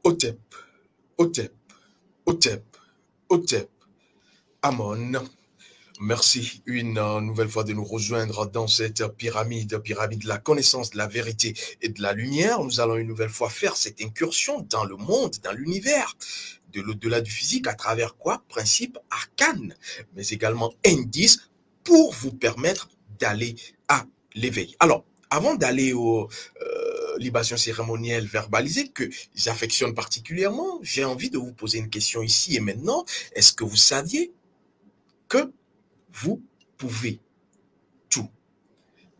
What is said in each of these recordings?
Otep, Otep, Otep, Otep, Amon. Merci une nouvelle fois de nous rejoindre dans cette pyramide de la connaissance, de la vérité et de la lumière. Nous allons une nouvelle fois faire cette incursion dans le monde, dans l'univers, de l'au-delà du physique, à travers quoi? Principes arcanes, mais également indices pour vous permettre d'aller à l'éveil. Alors, avant d'aller aux libations cérémonielles verbalisées que j'affectionne particulièrement, j'ai envie de vous poser une question ici et maintenant. Est-ce que vous saviez que vous pouvez tout?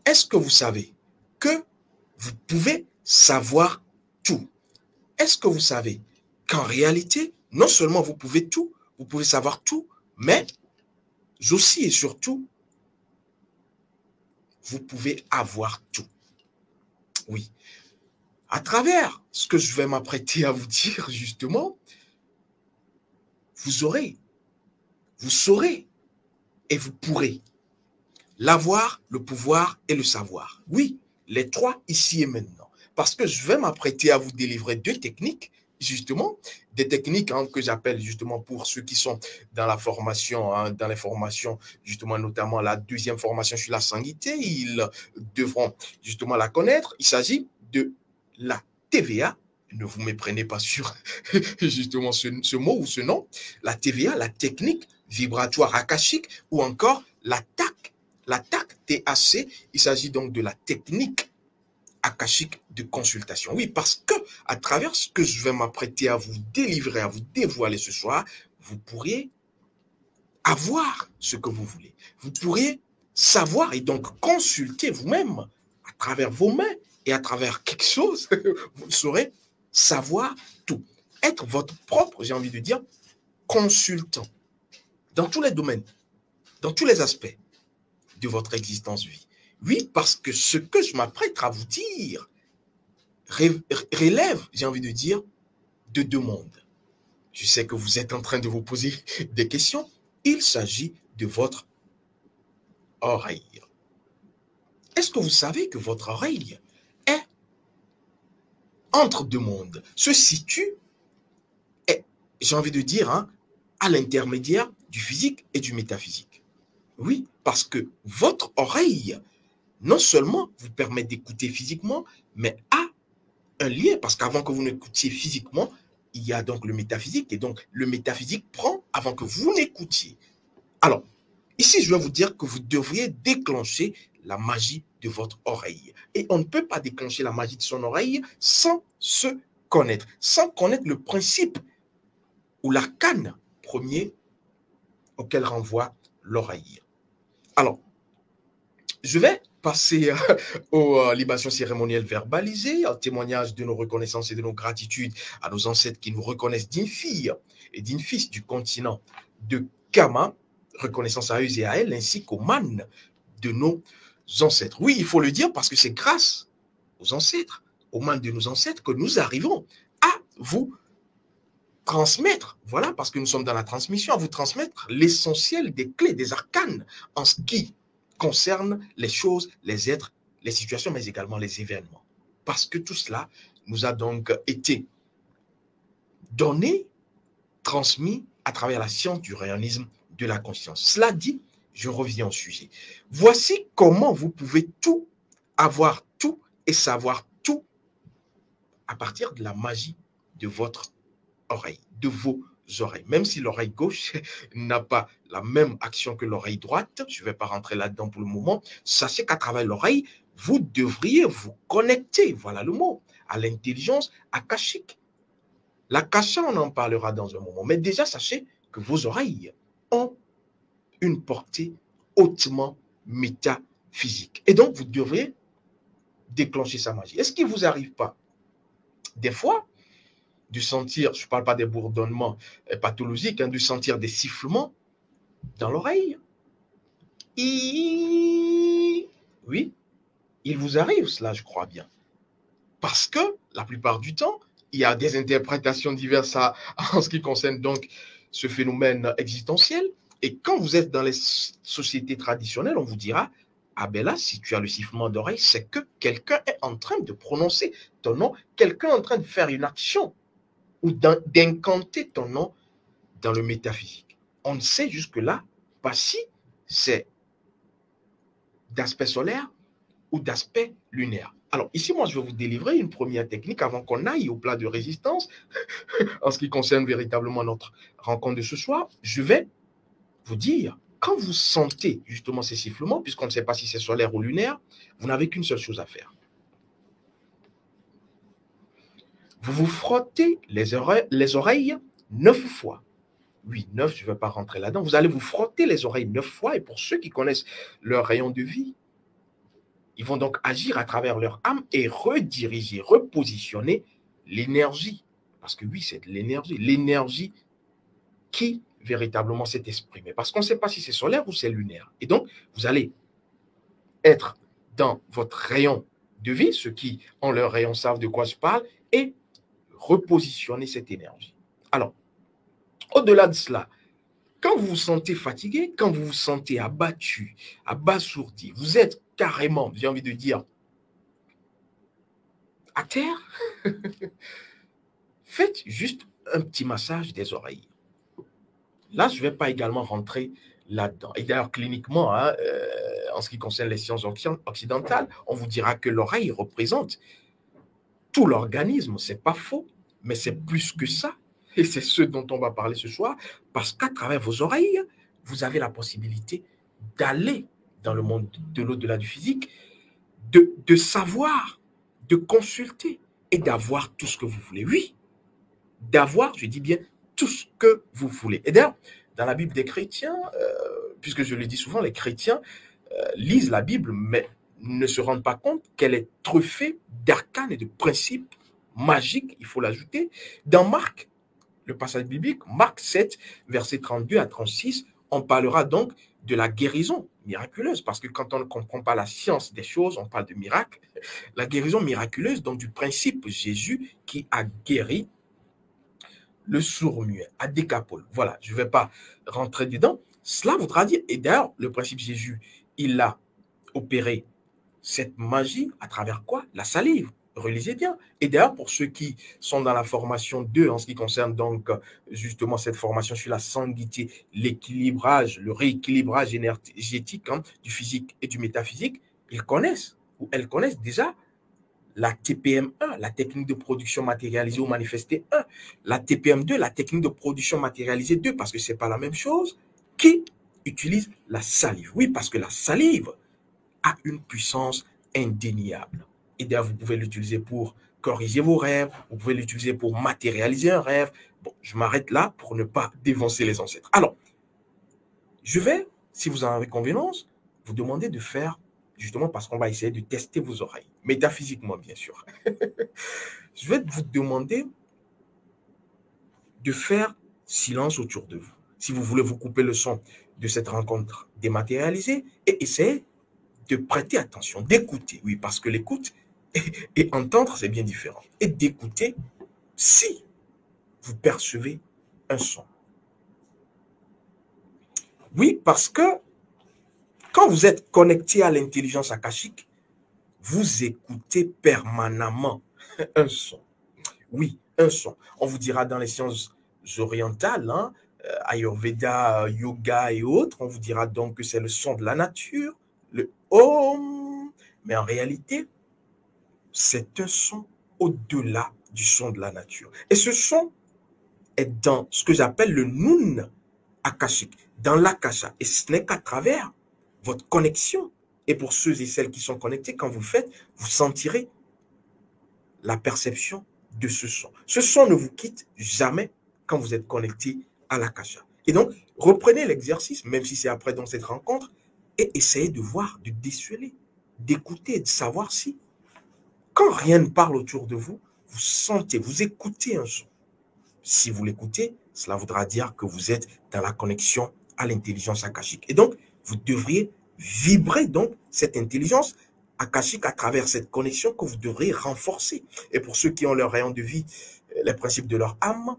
Est-ce que vous savez que vous pouvez savoir tout? Est-ce que vous savez qu'en réalité, non seulement vous pouvez tout, vous pouvez savoir tout, mais aussi et surtout, vous pouvez avoir tout. Oui. À travers ce que je vais m'apprêter à vous dire, justement, vous aurez, vous saurez et vous pourrez l'avoir, le pouvoir et le savoir. Oui, les trois ici et maintenant. Parce que je vais m'apprêter à vous délivrer deux techniques, justement, des techniques que j'appelle justement pour ceux qui sont dans la formation, dans les formations, justement, notamment la deuxième formation sur la sanguité, ils devront justement la connaître. Il s'agit de la TVA. Ne vous méprenez pas sur justement ce mot ou ce nom. La TVA, la technique vibratoire akashique ou encore la TAC. La TAC, TAC, il s'agit donc de la technique akashique de consultation. Oui, parce que à travers ce que je vais m'apprêter à vous délivrer, à vous dévoiler ce soir, vous pourriez avoir ce que vous voulez. Vous pourriez savoir et donc consulter vous-même à travers vos mains et à travers quelque chose, vous saurez savoir tout. Être votre propre, j'ai envie de dire, consultant dans tous les domaines, dans tous les aspects de votre existence vie. Oui, parce que ce que je m'apprête à vous dire relève, j'ai envie de dire, de deux mondes. Je sais que vous êtes en train de vous poser des questions. Il s'agit de votre oreille. Est-ce que vous savez que votre oreille est entre deux mondes, se situe, j'ai envie de dire, à l'intermédiaire du physique et du métaphysique? Oui, parce que votre oreille, non seulement vous permet d'écouter physiquement, mais a un lien, parce qu'avant que vous n'écoutiez physiquement, il y a donc le métaphysique, et donc le métaphysique prend avant que vous n'écoutiez. Alors, ici, je vais vous dire que vous devriez déclencher la magie de votre oreille. Et on ne peut pas déclencher la magie de son oreille sans se connaître, sans connaître le principe ou l'arcane premier auquel renvoie l'oreille. Alors, je vais passer aux libations cérémonielles verbalisées, en témoignage de nos reconnaissances et de nos gratitudes à nos ancêtres qui nous reconnaissent dignes filles et dignes fils du continent de Kama, reconnaissance à eux et à elles, ainsi qu'aux mânes de nos ancêtres. Oui, il faut le dire parce que c'est grâce aux ancêtres, aux mânes de nos ancêtres, que nous arrivons à vous transmettre, voilà, parce que nous sommes dans la transmission, à vous transmettre l'essentiel des clés, des arcanes en ce qui concerne les choses, les êtres, les situations, mais également les événements. Parce que tout cela nous a donc été donné, transmis à travers la science du réalisme de la conscience. Cela dit, je reviens au sujet. Voici comment vous pouvez tout, avoir tout et savoir tout à partir de la magie de votre oreille, de vos oreilles. Même si l'oreille gauche n'a pas la même action que l'oreille droite, je ne vais pas rentrer là-dedans pour le moment, sachez qu'à travers l'oreille, vous devriez vous connecter, voilà le mot, à l'intelligence akashique. L'akasha, on en parlera dans un moment, mais déjà sachez que vos oreilles ont une portée hautement métaphysique. Et donc, vous devriez déclencher sa magie. Est-ce qu'il ne vous arrive pas des fois de sentir, je ne parle pas des bourdonnements pathologiques, de sentir des sifflements dans l'oreille? Oui, il vous arrive cela, je crois bien. Parce que la plupart du temps, il y a des interprétations diverses en ce qui concerne donc ce phénomène existentiel. Et quand vous êtes dans les sociétés traditionnelles, on vous dira, ah ben là, si tu as le sifflement d'oreille, c'est que quelqu'un est en train de prononcer ton nom, quelqu'un est en train de faire une action ou d'incanter ton nom dans le métaphysique. On ne sait jusque-là pas si c'est d'aspect solaire ou d'aspect lunaire. Alors ici, moi, je vais vous délivrer une première technique avant qu'on aille au plat de résistance. En ce qui concerne véritablement notre rencontre de ce soir, je vais vous dire, quand vous sentez justement ces sifflements, puisqu'on ne sait pas si c'est solaire ou lunaire, vous n'avez qu'une seule chose à faire. Vous vous frottez les oreilles 9 fois. Oui, 9, je ne vais pas rentrer là-dedans. Vous allez vous frotter les oreilles 9 fois. Et pour ceux qui connaissent leur rayon de vie, ils vont donc agir à travers leur âme et rediriger, repositionner l'énergie. Parce que oui, c'est de l'énergie. L'énergie qui véritablement s'est exprimée. Parce qu'on ne sait pas si c'est solaire ou c'est lunaire. Et donc, vous allez être dans votre rayon de vie, ceux qui ont leur rayon savent de quoi je parle, et repositionner cette énergie. Alors, au-delà de cela, quand vous vous sentez fatigué, quand vous vous sentez abattu, abasourdi, vous êtes carrément, j'ai envie de dire, à terre, faites juste un petit massage des oreilles. Là, je ne vais pas également rentrer là-dedans. Et d'ailleurs, cliniquement, en ce qui concerne les sciences occidentales, on vous dira que l'oreille représente tout l'organisme. Ce n'est pas faux, mais c'est plus que ça. Et c'est ce dont on va parler ce soir, parce qu'à travers vos oreilles, vous avez la possibilité d'aller dans le monde de l'au-delà du physique, de savoir, de consulter et d'avoir tout ce que vous voulez. Oui, d'avoir, je dis bien, tout ce que vous voulez. Et d'ailleurs, dans la Bible des chrétiens, puisque je le dis souvent, les chrétiens lisent la Bible, mais ne se rendent pas compte qu'elle est truffée d'arcanes et de principes magiques, il faut l'ajouter. Dans Marc, le passage biblique, Marc 7, versets 32 à 36, on parlera donc de la guérison miraculeuse, parce que quand on ne comprend pas la science des choses, on parle de miracle. La guérison miraculeuse, donc du principe Jésus qui a guéri le sourd-muet à Décapole. Voilà, je ne vais pas rentrer dedans. Cela voudra dire, et d'ailleurs, le principe Jésus, il a opéré cette magie à travers quoi? La salive. Relisez bien. Et d'ailleurs, pour ceux qui sont dans la formation 2, en ce qui concerne donc justement cette formation sur la sanguité, l'équilibrage, le rééquilibrage énergétique du physique et du métaphysique, ils connaissent ou elles connaissent déjà la TPM1, la technique de production matérialisée ou manifestée 1, la TPM2, la technique de production matérialisée 2, parce que ce n'est pas la même chose, qui utilise la salive. Oui, parce que la salive a une puissance indéniable. Et d'ailleurs, vous pouvez l'utiliser pour corriger vos rêves, vous pouvez l'utiliser pour matérialiser un rêve. Bon, je m'arrête là pour ne pas dévancer les ancêtres. Alors, je vais, si vous en avez convenance, vous demander de faire, justement parce qu'on va essayer de tester vos oreilles, métaphysiquement bien sûr. Je vais vous demander de faire silence autour de vous. Si vous voulez vous couper le son de cette rencontre dématérialisée et essayer de prêter attention, d'écouter, oui, parce que l'écoute et entendre, c'est bien différent. Et d'écouter si vous percevez un son. Oui, parce que quand vous êtes connecté à l'intelligence akashique, vous écoutez permanemment un son. Oui, un son. On vous dira dans les sciences orientales, Ayurveda, yoga et autres, on vous dira donc que c'est le son de la nature, le Om. Mais en réalité, c'est un son au-delà du son de la nature. Et ce son est dans ce que j'appelle le Nun akashique, dans l'akasha. Et ce n'est qu'à travers votre connexion. Et pour ceux et celles qui sont connectés, quand vous le faites, vous sentirez la perception de ce son. Ce son ne vous quitte jamais quand vous êtes connecté à l'akasha. Et donc, reprenez l'exercice, même si c'est après dans cette rencontre, et essayez de voir, de déceler, d'écouter, de savoir si, quand rien ne parle autour de vous, vous sentez, vous écoutez un son. Si vous l'écoutez, cela voudra dire que vous êtes dans la connexion à l'intelligence akashique. Et donc, vous devriez vibrer donc cette intelligence akashique à travers cette connexion que vous devriez renforcer. Et pour ceux qui ont leur rayon de vie, les principes de leur âme,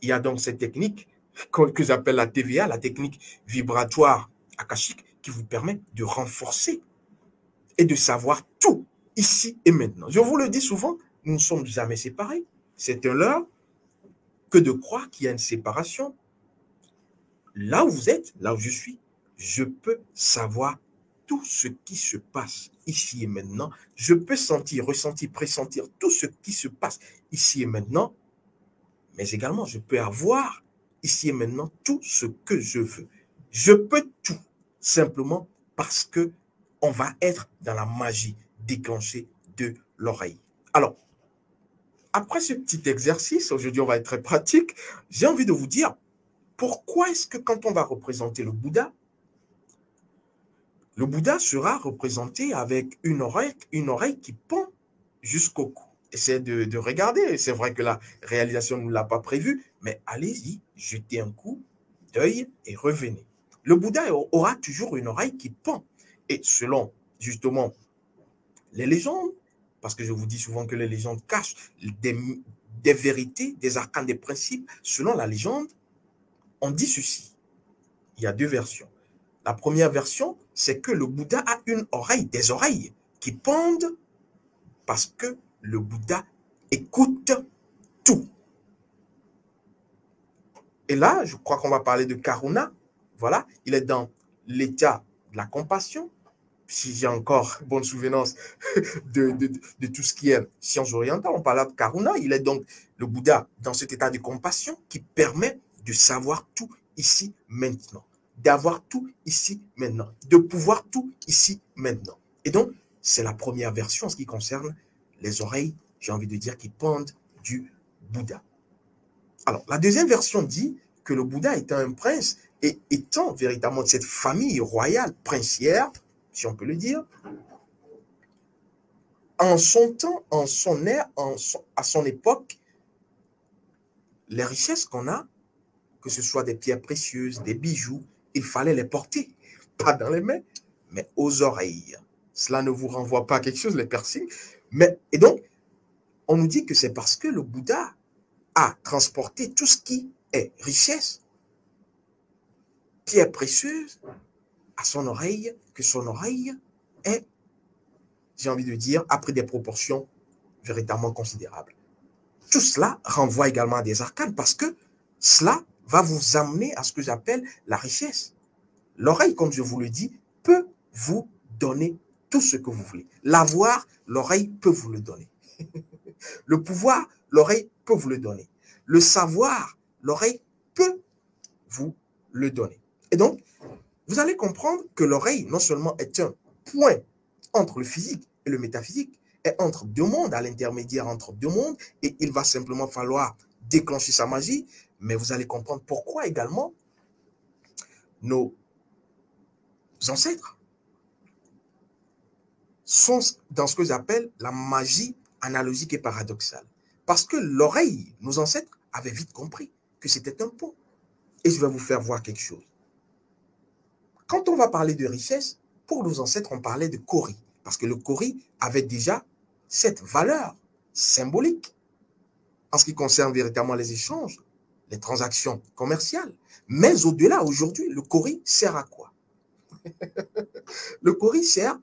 il y a donc cette technique que j'appelle la TVA, la technique vibratoire akashique, qui vous permet de renforcer et de savoir tout ici et maintenant. Je vous le dis souvent, nous ne sommes jamais séparés. C'est un leurre. que de croire qu'il y a une séparation. Là où vous êtes, là où je suis, je peux savoir tout ce qui se passe ici et maintenant. Je peux sentir, ressentir, pressentir tout ce qui se passe ici et maintenant, mais également je peux avoir ici et maintenant tout ce que je veux. Je peux tout, simplement parce que on va être dans la magie déclenchée de l'oreille. Alors, après ce petit exercice, aujourd'hui on va être très pratique, j'ai envie de vous dire, pourquoi est-ce que quand on va représenter le Bouddha sera représenté avec une oreille qui pend jusqu'au cou. Essayez de regarder, c'est vrai que la réalisation ne l'a pas prévu, mais allez-y, jetez un coup d'œil et revenez. Le Bouddha aura toujours une oreille qui pend. Et selon justement les légendes, parce que je vous dis souvent que les légendes cachent des vérités, des arcanes, des principes, selon la légende, on dit ceci. Il y a deux versions. La première version, c'est que le Bouddha a une oreille, des oreilles qui pendent parce que le Bouddha écoute tout. Et là, je crois qu'on va parler de Karuna. Voilà, il est dans l'état de la compassion. Si j'ai encore bonne souvenance de tout ce qui est science orientale, on parle de Karuna. Il est donc le Bouddha dans cet état de compassion qui permet de savoir tout ici, maintenant. D'avoir tout ici, maintenant. De pouvoir tout ici, maintenant. Et donc, c'est la première version en ce qui concerne les oreilles, j'ai envie de dire, qui pendent du Bouddha. Alors, la deuxième version dit que le Bouddha étant un prince et étant véritablement de cette famille royale, princière, si on peut le dire, en son temps, en son ère, à son époque, les richesses qu'on a, que ce soit des pierres précieuses, des bijoux, il fallait les porter, pas dans les mains, mais aux oreilles. Cela ne vous renvoie pas à quelque chose, les piercings. Et donc, on nous dit que c'est parce que le Bouddha a transporté tout ce qui est richesse, pierres précieuses, à son oreille, que son oreille est, j'ai envie de dire, a pris des proportions véritablement considérables. Tout cela renvoie également à des arcanes parce que cela va vous amener à ce que j'appelle la richesse. L'oreille, comme je vous le dis, peut vous donner tout ce que vous voulez. L'avoir, l'oreille peut vous le donner. Le pouvoir, l'oreille peut vous le donner. Le savoir, l'oreille peut vous le donner. Et donc, vous allez comprendre que l'oreille, non seulement est un point entre le physique et le métaphysique, est entre deux mondes, à l'intermédiaire entre deux mondes, et il va simplement falloir déclencher sa magie, mais vous allez comprendre pourquoi également nos ancêtres sont dans ce que j'appelle la magie analogique et paradoxale. Parce que l'oreille, nos ancêtres avaient vite compris que c'était un pont. Et je vais vous faire voir quelque chose. Quand on va parler de richesse, pour nos ancêtres, on parlait de Kori. Parce que le Kori avait déjà cette valeur symbolique en ce qui concerne véritablement les échanges, les transactions commerciales. Mais au-delà, aujourd'hui, le Kori sert à quoi? Le Kori sert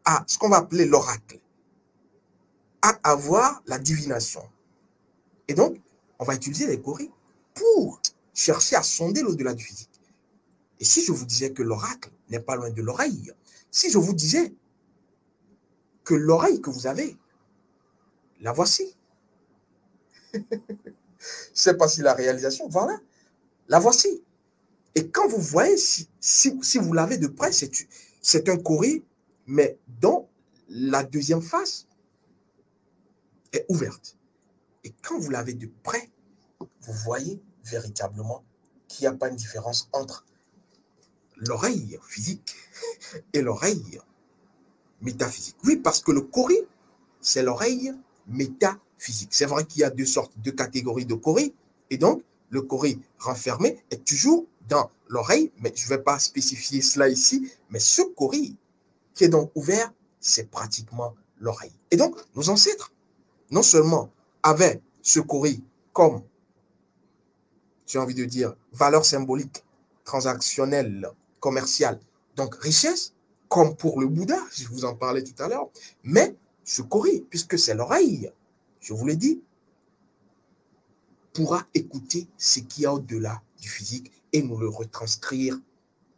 à ce qu'on va appeler l'oracle, à avoir la divination. Et donc, on va utiliser les Kori pour chercher à sonder l'au-delà du physique. Et si je vous disais que l'oracle n'est pas loin de l'oreille, si je vous disais que l'oreille que vous avez, la voici. Je ne sais pas si la réalisation, voilà, la voici. Et quand vous voyez, si vous l'avez de près, c'est un Kori, mais dont la deuxième face est ouverte. Et quand vous l'avez de près, vous voyez véritablement qu'il n'y a pas une différence entre l'oreille physique et l'oreille métaphysique. Oui, parce que le Kori, c'est l'oreille métaphysique. C'est vrai qu'il y a deux catégories de Kori, et donc le Kori renfermé est toujours dans l'oreille, mais je ne vais pas spécifier cela ici, mais ce Kori qui est donc ouvert, c'est pratiquement l'oreille. Et donc, nos ancêtres, non seulement avaient ce Kori comme, j'ai envie de dire, valeur symbolique, transactionnelle, commerciale, donc richesse, comme pour le Bouddha, je vous en parlais tout à l'heure, mais ce Kori, puisque c'est l'oreille, je vous l'ai dit, pourra écouter ce qu'il y a au-delà du physique et nous le retranscrire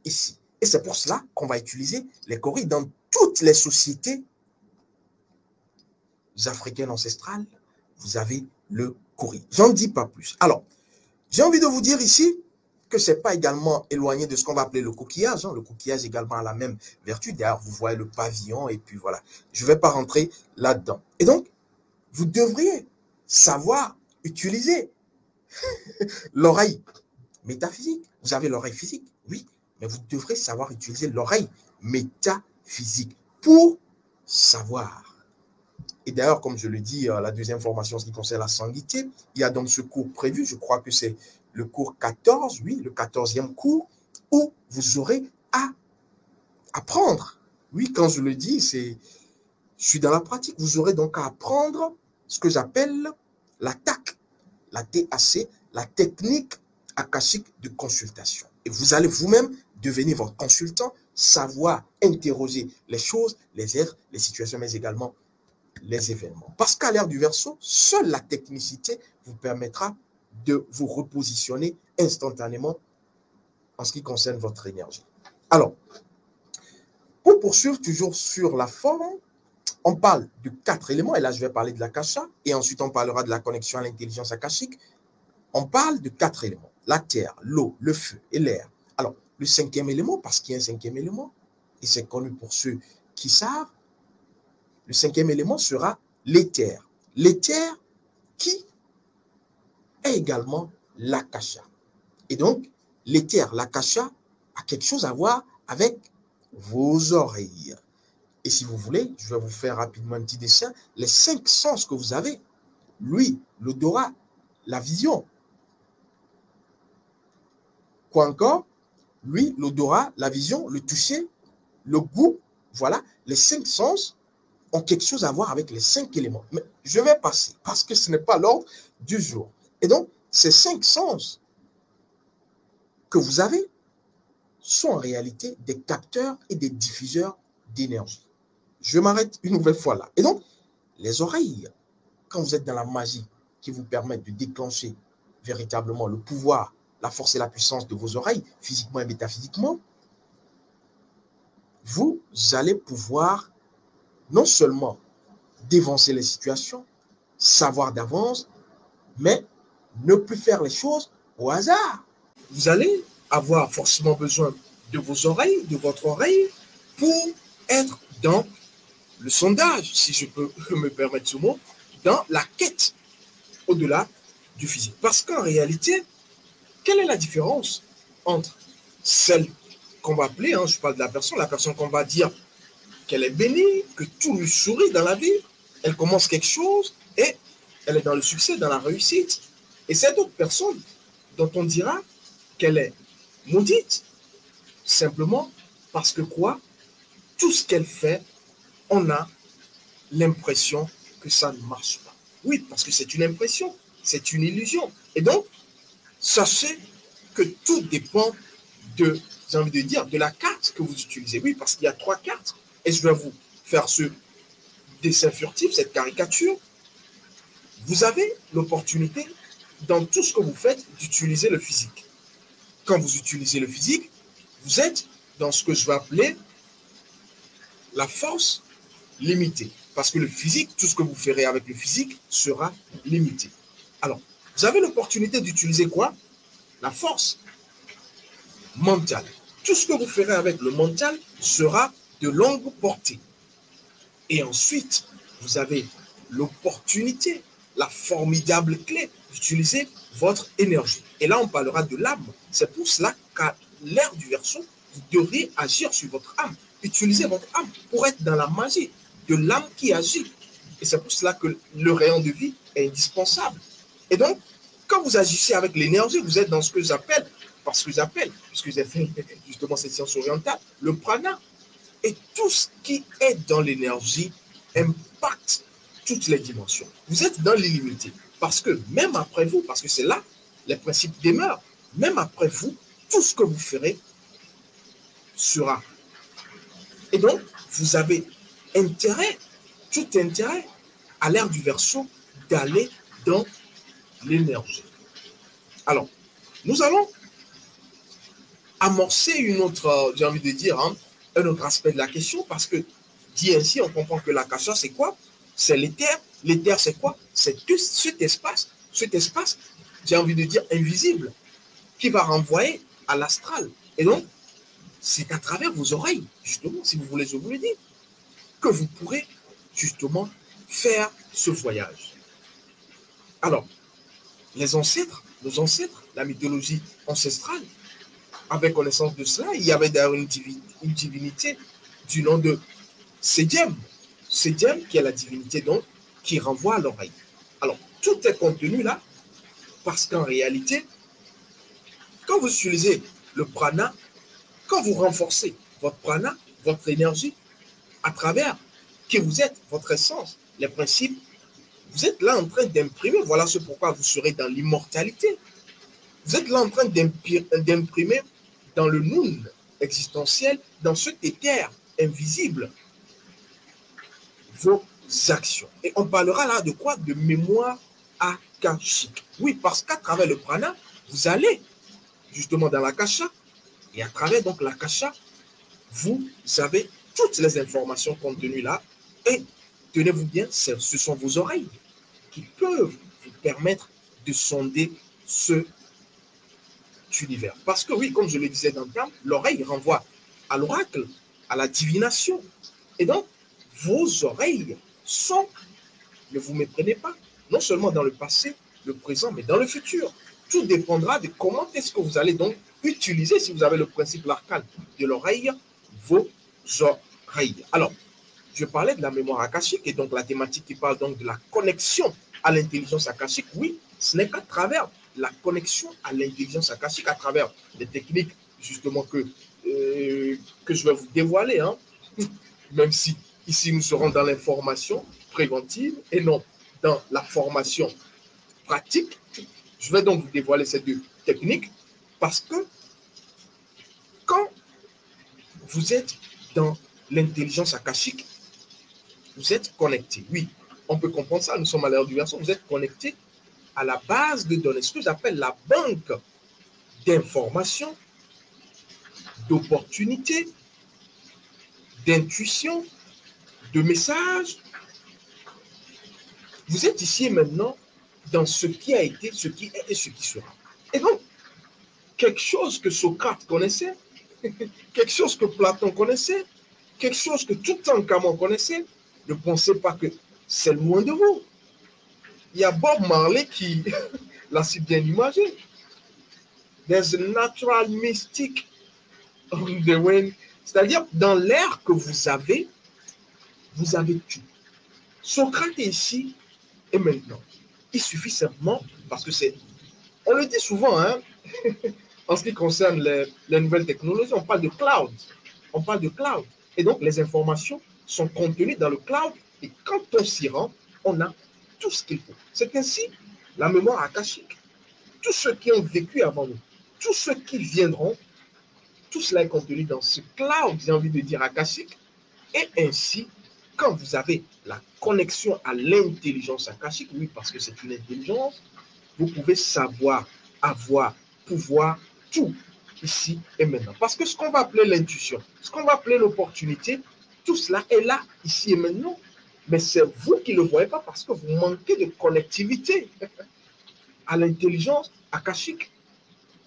ici. Et c'est pour cela qu'on va utiliser les coris dans toutes les sociétés africaines ancestrales. Vous avez le cori. J'en dis pas plus. Alors, j'ai envie de vous dire ici que ce n'est pas également éloigné de ce qu'on va appeler le coquillage. Le coquillage également a la même vertu. D'ailleurs, vous voyez le pavillon et puis voilà. Je ne vais pas rentrer là-dedans. Et donc, vous devriez savoir utiliser l'oreille métaphysique. Vous avez l'oreille physique, oui, mais vous devrez savoir utiliser l'oreille métaphysique pour savoir. Et d'ailleurs, comme je le dis, la deuxième formation, en ce qui concerne la sanguité, il y a donc ce cours prévu, je crois que c'est le cours 14, oui, le 14e cours, où vous aurez à apprendre. Oui, quand je le dis, je suis dans la pratique. Vous aurez donc à apprendre ce que j'appelle la TAC, la TAC, la technique akashique de consultation. Et vous allez vous-même devenir votre consultant, savoir interroger les choses, les êtres, les situations, mais également les événements. Parce qu'à l'ère du Verseau, seule la technicité vous permettra de vous repositionner instantanément en ce qui concerne votre énergie. Alors, pour poursuivre toujours sur la forme, on parle de 4 éléments, et là je vais parler de l'akasha, et ensuite on parlera de la connexion à l'intelligence akashique. On parle de 4 éléments, la terre, l'eau, le feu et l'air. Alors, le 5e élément, parce qu'il y a un 5e élément, et c'est connu pour ceux qui savent, le 5e élément sera l'éther. L'éther qui est également l'akasha. Et donc, l'éther, l'akasha, a quelque chose à voir avec vos oreilles. Et si vous voulez, je vais vous faire rapidement un petit dessin. Les 5 sens que vous avez, l'ouïe, l'odorat, la vision. Quoi encore? L'ouïe, l'odorat, la vision, le toucher, le goût. Voilà, les 5 sens ont quelque chose à voir avec les 5 éléments. Mais je vais passer parce que ce n'est pas l'ordre du jour. Et donc, ces 5 sens que vous avez sont en réalité des capteurs et des diffuseurs d'énergie. Je m'arrête une nouvelle fois là. Et donc, les oreilles, quand vous êtes dans la magie qui vous permet de déclencher véritablement le pouvoir, la force et la puissance de vos oreilles, physiquement et métaphysiquement, vous allez pouvoir non seulement dévancer les situations, savoir d'avance, mais ne plus faire les choses au hasard. Vous allez avoir forcément besoin de vos oreilles, de votre oreille, pour être dans le sondage, si je peux me permettre ce mot, dans la quête au-delà du physique. Parce qu'en réalité, quelle est la différence entre celle qu'on va appeler, je parle de la personne qu'on va dire qu'elle est bénie, que tout lui sourit dans la vie, elle commence quelque chose et elle est dans le succès, dans la réussite. Et cette autre personne dont on dira qu'elle est maudite, simplement parce que quoi? Tout ce qu'elle fait, on a l'impression que ça ne marche pas. Oui, parce que c'est une impression, c'est une illusion. Et donc, sachez que tout dépend de, j'ai envie de dire, de la carte que vous utilisez. Oui, parce qu'il y a 3 cartes. Et je vais vous faire ce dessin furtif, cette caricature. Vous avez l'opportunité, dans tout ce que vous faites, d'utiliser le physique. Quand vous utilisez le physique, vous êtes dans ce que je vais appeler la force limitée. Parce que le physique, tout ce que vous ferez avec le physique sera limité. Alors, vous avez l'opportunité d'utiliser quoi? La force mentale. Tout ce que vous ferez avec le mental sera de longue portée. Et ensuite, vous avez l'opportunité, la formidable clé d'utiliser votre énergie. Et là, on parlera de l'âme. C'est pour cela qu'à l'ère du Verseau, vous devrez agir sur votre âme. Utilisez votre âme pour être dans la magie de l'âme qui agit. Et c'est pour cela que le rayon de vie est indispensable. Et donc, quand vous agissez avec l'énergie, vous êtes dans ce que j'appelle, puisque j'ai fait justement cette science orientale, le prana. Et tout ce qui est dans l'énergie impacte toutes les dimensions. Vous êtes dans l'illimité. Parce que même après vous, parce que c'est là, les principes demeurent, même après vous, tout ce que vous ferez sera. Et donc, vous avez intérêt, tout intérêt, à l'ère du Verseau, d'aller dans l'énergie. Alors, nous allons amorcer une autre, j'ai envie de dire, hein, un autre aspect de la question, parce que dit ainsi, on comprend que l'akasha, c'est quoi? C'est l'éther. L'éther, c'est quoi? C'est tout cet espace, j'ai envie de dire, invisible, qui va renvoyer à l'astral. Et donc, c'est à travers vos oreilles, justement, si vous voulez, je vous le dis, que vous pourrez, justement, faire ce voyage. Alors, nos ancêtres, la mythologie ancestrale, avec connaissance de cela, il y avait d'ailleurs une divinité du nom de Sedjem. Sedjem, qui est la divinité donc, qui renvoie à l'oreille. Alors, tout est contenu là, parce qu'en réalité, quand vous utilisez le prana, quand vous renforcez votre prana, votre énergie, à travers qui vous êtes, votre essence, les principes, vous êtes là en train d'imprimer, voilà ce pourquoi vous serez dans l'immortalité. Vous êtes là en train d'imprimer dans le noun existentiel, dans cet éther invisible, vos actions. Et on parlera là de quoi? De mémoire akashique. Oui, parce qu'à travers le prana, vous allez justement dans l'akasha, et à travers donc l'akasha, vous avez toutes les informations contenues là, et tenez-vous bien, ce sont vos oreilles qui peuvent vous permettre de sonder ce univers. Parce que oui, comme je le disais dans le terme, l'oreille renvoie à l'oracle, à la divination. Et donc, vos oreilles sont, ne vous méprenez pas, non seulement dans le passé, le présent, mais dans le futur. Tout dépendra de comment est-ce que vous allez donc utiliser, si vous avez le principe l'arcane de l'oreille, vos oreilles. Alors, je parlais de la mémoire akashique et donc la thématique qui parle donc de la connexion à l'intelligence akashique. Oui, ce n'est qu'à travers la connexion à l'intelligence akashique, à travers les techniques justement que je vais vous dévoiler, hein, même si ici nous serons dans l'information préventive et non dans la formation pratique. Je vais donc vous dévoiler ces deux techniques parce que quand vous êtes dans l'intelligence akashique, vous êtes connecté. Oui, on peut comprendre ça, nous sommes à l'ère du verso, vous êtes connecté à la base de données, ce que j'appelle la banque d'informations, d'opportunités, d'intuition, de messages. Vous êtes ici et maintenant dans ce qui a été, ce qui est et ce qui sera. Et donc, quelque chose que Socrate connaissait, quelque chose que Platon connaissait, quelque chose que Toutankhamon connaissait, ne pensez pas que c'est loin de vous. Il y a Bob Marley qui l'a si bien imagé. There's a natural mystic on the wind. C'est-à-dire, dans l'air que vous avez tout. Socrate est ici et maintenant. Il suffit simplement, parce que c'est, on le dit souvent, hein, en ce qui concerne les nouvelles technologies, on parle de cloud. On parle de cloud. Et donc, les informations sont contenues dans le cloud. Et quand on s'y rend, on a tout ce qu'il faut. C'est ainsi la mémoire akashique. Tous ceux qui ont vécu avant nous, tous ceux qui viendront, tout cela est contenu dans ce cloud, j'ai envie de dire akashique. Et ainsi, quand vous avez la connexion à l'intelligence akashique, oui, parce que c'est une intelligence, vous pouvez savoir, avoir, pouvoir, tout ici et maintenant. Parce que ce qu'on va appeler l'intuition, ce qu'on va appeler l'opportunité, tout cela est là, ici et maintenant. Mais c'est vous qui ne le voyez pas parce que vous manquez de connectivité à l'intelligence akashique.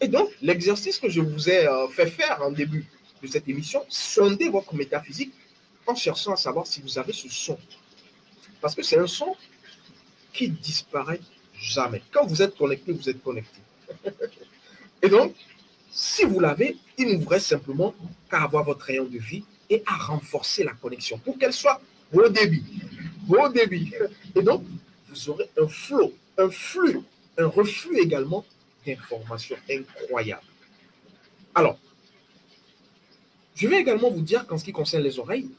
Et donc, l'exercice que je vous ai fait faire en début de cette émission, sondez votre métaphysique en cherchant à savoir si vous avez ce son. Parce que c'est un son qui disparaît jamais. Quand vous êtes connecté, vous êtes connecté. Et donc, si vous l'avez, il ne vous reste simplement qu'à avoir votre rayon de vie et à renforcer la connexion pour qu'elle soit haut débit. Haut débit. Et donc, vous aurez un flow, un flux, un reflux également d'informations incroyables. Alors, je vais également vous dire qu'en ce qui concerne les oreilles,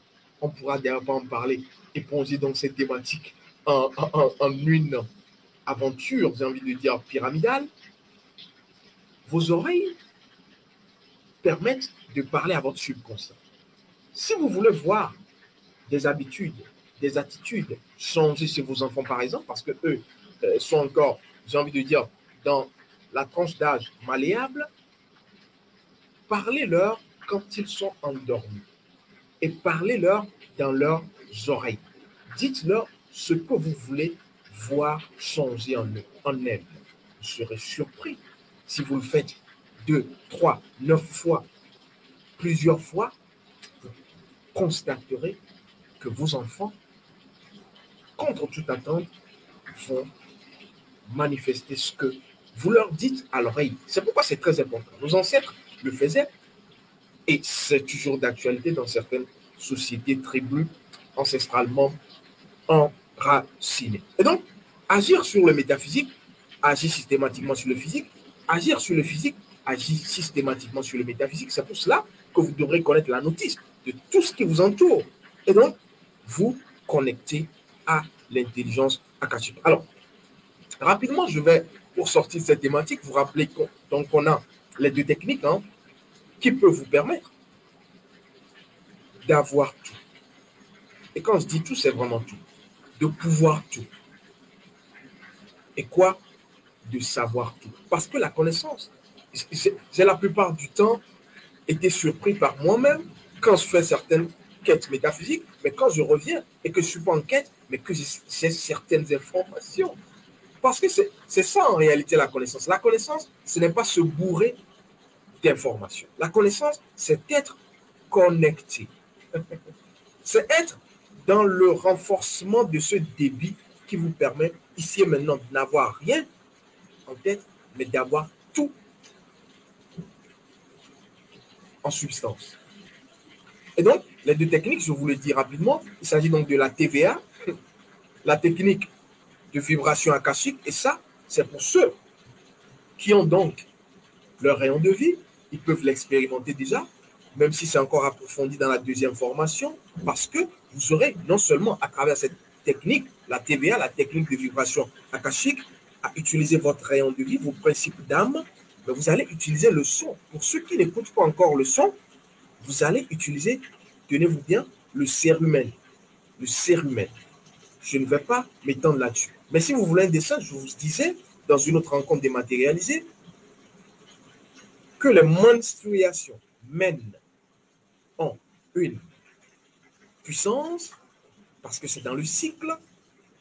on pourra d'ailleurs pas en parler, éponger donc cette thématique en une aventure, j'ai envie de dire pyramidale. Vos oreilles permettent de parler à votre subconscient. Si vous voulez voir des habitudes, des attitudes changer chez vos enfants, par exemple, parce que eux sont encore, j'ai envie de dire, dans la tranche d'âge malléable, parlez-leur quand ils sont endormis et parlez-leur dans leurs oreilles. Dites-leur ce que vous voulez voir changer en elles. Vous serez surpris si vous le faites 2, 3, 9 fois, plusieurs fois, vous constaterez que vos enfants, contre toute attente, vont manifester ce que vous leur dites à l'oreille. C'est pourquoi c'est très important. Nos ancêtres le faisaient et c'est toujours d'actualité dans certaines sociétés, tribus ancestralement enracinées. Et donc, agir sur le métaphysique, agir systématiquement sur le physique, agir sur le physique, agir systématiquement sur le métaphysique. C'est pour cela que vous devrez connaître la notice de tout ce qui vous entoure. Et donc, vous connecter à l'intelligence akashique. Alors, rapidement, je vais, pour sortir de cette thématique, vous rappeler qu'on a les deux techniques qui peuvent vous permettre d'avoir tout. Et quand je dis tout, c'est vraiment tout. De pouvoir tout. Et quoi? De savoir tout. Parce que la connaissance, j'ai la plupart du temps été surpris par moi-même quand je fais certaines quêtes métaphysiques, mais quand je reviens et que je ne suis pas en quête, mais que j'ai certaines informations. Parce que c'est ça en réalité la connaissance. La connaissance, ce n'est pas se bourrer d'informations. La connaissance, c'est être connecté. C'est être dans le renforcement de ce débit qui vous permet ici et maintenant de n'avoir rien en tête, mais d'avoir tout en substance. Et donc, les deux techniques, je vous le dis rapidement, il s'agit donc de la TVA, la technique de vibration akashique, et ça, c'est pour ceux qui ont donc leur rayon de vie, ils peuvent l'expérimenter déjà, même si c'est encore approfondi dans la deuxième formation, parce que vous aurez non seulement à travers cette technique, la TVA, la technique de vibration akashique, à utiliser votre rayon de vie, vos principes d'âme, mais vous allez utiliser le son. Pour ceux qui n'écoutent pas encore le son, vous allez utiliser, tenez-vous bien, le cérumen. Le cérumen. Je ne vais pas m'étendre là-dessus. Mais si vous voulez un dessin, je vous disais, dans une autre rencontre dématérialisée, que les menstruations mènent en une puissance, parce que c'est dans le cycle.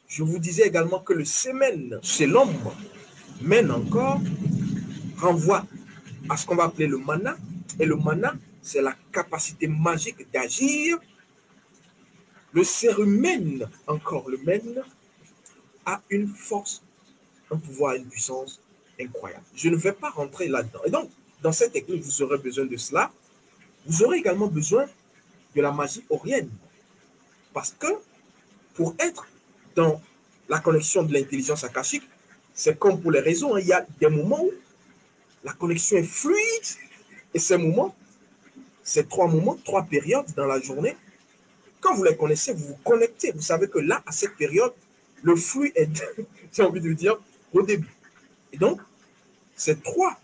Je vous disais également que le sémen, c'est l'ombre, mène encore, renvoie à ce qu'on va appeler le mana. Et le mana, c'est la capacité magique d'agir. Le cérumen, encore le mène, a une force, un pouvoir, une puissance incroyable. Je ne vais pas rentrer là-dedans. Et donc, dans cette technique, vous aurez besoin de cela. Vous aurez également besoin de la magie orienne. Parce que pour être dans la connexion de l'intelligence akashique, c'est comme pour les réseaux, il y a des moments où la connexion est fluide. Et ces moments, ces 3 moments, 3 périodes dans la journée, quand vous les connaissez, vous vous connectez. Vous savez que là, à cette période, le flux est, j'ai envie de dire, au début. Et donc, ces 3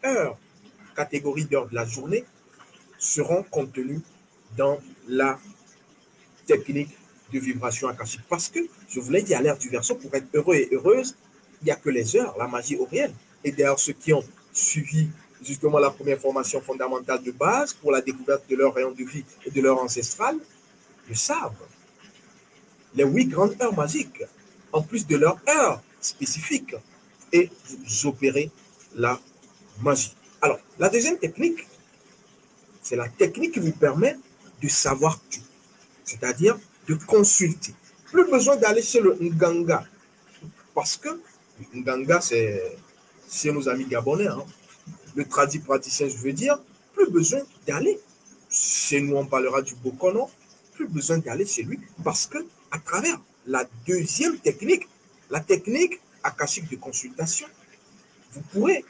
heures, catégories d'heures de la journée, seront contenues dans la technique de vibration akashique. Parce que, je vous l'ai dit à l'ère du Verseau, pour être heureux et heureuse, il n'y a que les heures, la magie orienne. Et d'ailleurs, ceux qui ont suivi justement la première formation fondamentale de base pour la découverte de leur rayon de vie et de leur ancestral, le savent. Les 8 grandes heures magiques, en plus de leur heure spécifique, et vous opérez la magie. Alors, la deuxième technique, c'est la technique qui vous permet de savoir tout, c'est-à-dire de consulter. Plus besoin d'aller chez le Nganga, parce que le Nganga, c'est nos amis gabonais, le tradit praticien, je veux dire, plus besoin d'aller chez nous, on parlera du Bokono, plus besoin d'aller chez lui, parce que à travers la deuxième technique, la technique akashique de consultation, vous pourrez,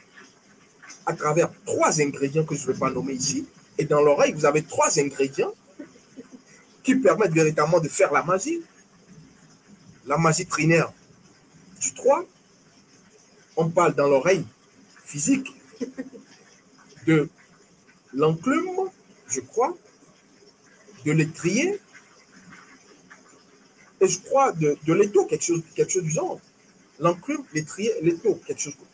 à travers 3 ingrédients que je ne vais pas nommer ici, et dans l'oreille, vous avez 3 ingrédients qui permettent véritablement de faire la magie trinaire du 3. On parle dans l'oreille physique de l'enclume, je crois, de l'étrier, et je crois de l'étau, quelque chose du genre. l'enclume, les taux,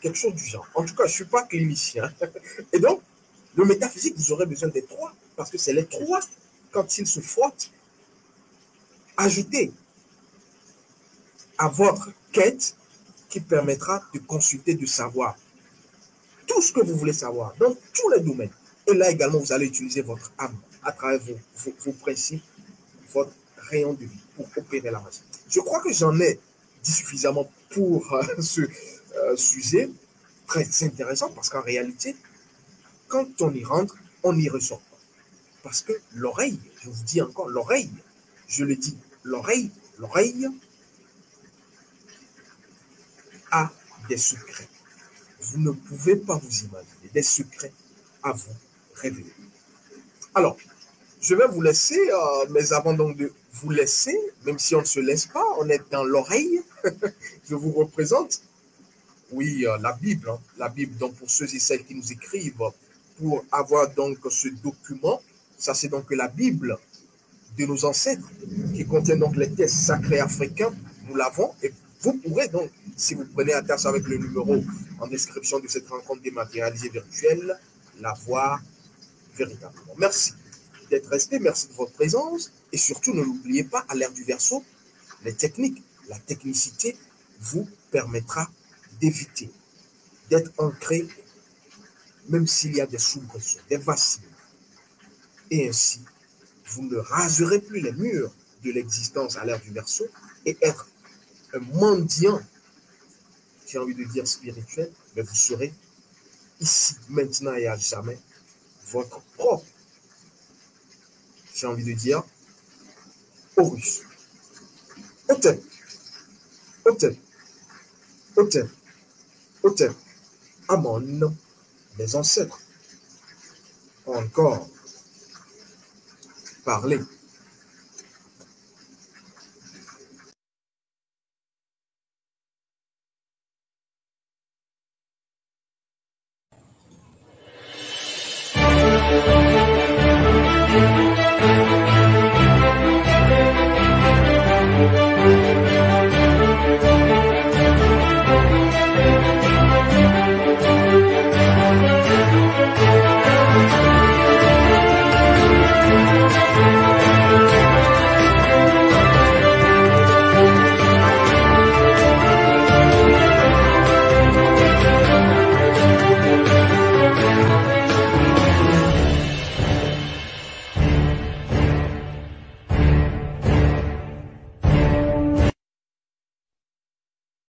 quelque chose du genre. En tout cas, je ne suis pas clinicien. Et donc, le métaphysique, vous aurez besoin des trois, parce que c'est les trois, quand ils se frottent, ajoutés à votre quête qui permettra de consulter, de savoir tout ce que vous voulez savoir, dans tous les domaines. Et là également, vous allez utiliser votre âme à travers vos principes, votre rayon de vie pour opérer la magie. Je crois que j'en ai dit suffisamment pour ce sujet très intéressant parce qu'en réalité, quand on y rentre, on n'y ressort pas. Parce que l'oreille, je vous dis encore, l'oreille, je le dis, l'oreille a des secrets. Vous ne pouvez pas vous imaginer des secrets à vous révéler. Alors, je vais vous laisser, mais avant donc de vous laisser, même si on ne se laisse pas, on est dans l'oreille, je vous représente, oui, la Bible. Hein, la Bible, donc pour ceux et celles qui nous écrivent, pour avoir donc ce document, ça c'est donc la Bible de nos ancêtres, qui contient donc les textes sacrés africains, nous l'avons, et vous pourrez donc, si vous prenez attache avec le numéro en description de cette rencontre dématérialisée virtuelle, la voir véritablement. Merci d'être resté, merci de votre présence, et surtout ne l'oubliez pas, à l'ère du Verseau, les techniques, la technicité vous permettra d'éviter d'être ancré, même s'il y a des soubresauts, des vacillements. Et ainsi, vous ne raserez plus les murs de l'existence à l'ère du Verseau et être un mendiant, j'ai envie de dire spirituel, mais vous serez ici, maintenant et à jamais, votre propre, j'ai envie de dire, Horus. Hôtel, hôtel, hôtel, hôtel. Amon, mes ancêtres ont encore parlé